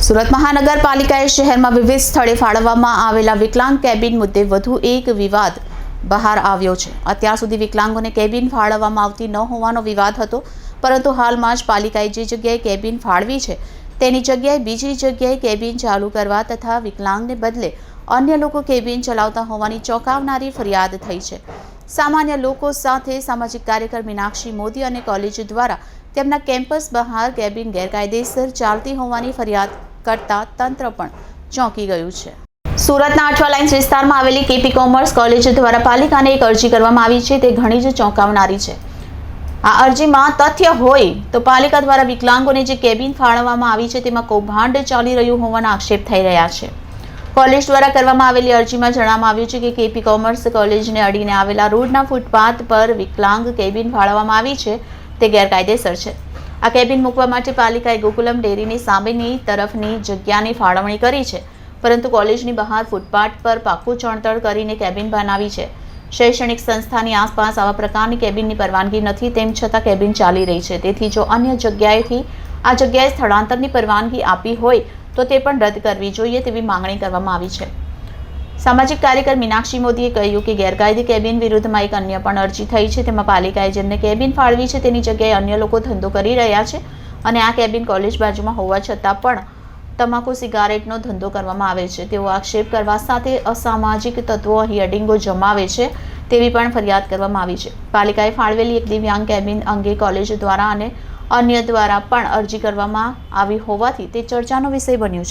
સુરત મહાનગરપાલિકાએ શહેરમાં વિવિધ સ્થળે ફાળવવામાં આવેલા વિકલાંગ કેબિન મુદ્દે વધુ એક વિવાદ બહાર આવ્યો છે। અત્યાર સુધી વિકલાંગોને કેબિન ફાળવવામાં આવતી ન હોવાનો વિવાદ હતો, પરંતુ હાલમાં જ પાલિકાએ જે જગ્યાએ કેબિન ફાળવી છે તેની જગ્યાએ બીજી જગ્યાએ કેબિન ચાલુ કરવા તથા વિકલાંગને બદલે અન્ય લોકો કેબિન ચલાવતા હોવાની ચોંકાવનારી ફરિયાદ થઈ છે। સામાન્ય લોકો સાથે સામાજિક કાર્યકર મીનાક્ષી મોદી અને કોલેજ દ્વારા તેમના કેમ્પસ બહાર કેબિન ગેરકાયદેસર ચાલતી હોવાની ફરિયાદ કરતા તંત્ર પણ ચોંકી ગયું છે। સુરતના અઠવા લાઇન્સ વિસ્તારમાં આવેલી કેપી કોમર્સ કોલેજ દ્વારા પાલિકાને એક અરજી કરવામાં આવી છે, તે ઘણી જ ચોંકાવનારી છે। આ અરજીમાં તથ્ય હોય તો પાલિકા દ્વારા વિકલાંગોને જે કેબિન ફાળવવામાં આવી છે તેમાં કૌભાંડ ચાલી રહ્યું હોવાના આક્ષેપ થઈ રહ્યા છે। કોલેજ દ્વારા કરવામાં આવેલી અરજીમાં જણાવવામાં આવ્યું છે કે કેપી કોમર્સ કોલેજને અડીને આવેલા રોડના ફૂટપાથ પર વિકલાંગ કેબિન ફાળવવામાં આવી છે તે ગેરકાયદેસર છે। આ કેબિન મૂકવા માટે પાલિકાએ ગોકુલમ ડેરીની સામેની તરફની જગ્યાની ફાળવણી કરી છે, પરંતુ કોલેજની બહાર ફૂટપાથ પર પાકું ચણતર કરીને કેબિન બનાવી છે। શૈક્ષણિક સંસ્થાની આસપાસ આવા પ્રકારની કેબિનની પરવાનગી નથી, તેમ છતાં કેબિન ચાલી રહી છે। તેથી જો અન્ય જગ્યાએથી આ જગ્યાએ સ્થળાંતરની પરવાનગી આપી હોય તો તે પણ રદ કરવી જોઈએ તેવી માંગણી કરવામાં આવી છે। સામાજિક કાર્યકર મીનાક્ષી મોદીએ કહ્યું કે ગેરકાયદે કેબિન વિરુદ્ધમાં એક અન્ય પણ અરજી થઈ છે, તેમાં પાલિકાએ જેમને કેબિન ફાળવી છે તેની જગ્યાએ અન્ય લોકો ધંધો કરી રહ્યા છે અને આ કેબિન કોલેજ બાજુમાં હોવા છતાં પણ તમાકુ સિગારેટનો ધંધો કરવામાં આવે છે તેવો આક્ષેપ કરવા સાથે અસામાજિક તત્વો અહીં અડિંગો જમાવે છે તેવી પણ ફરિયાદ કરવામાં આવી છે। પાલિકાએ ફાળવેલી એક દિવ્યાંગ કેબિન અંગે કોલેજ દ્વારા અને અન્ય દ્વારા પણ અરજી કરવામાં આવી હોવાથી તે ચર્ચાનો વિષય બન્યું છે।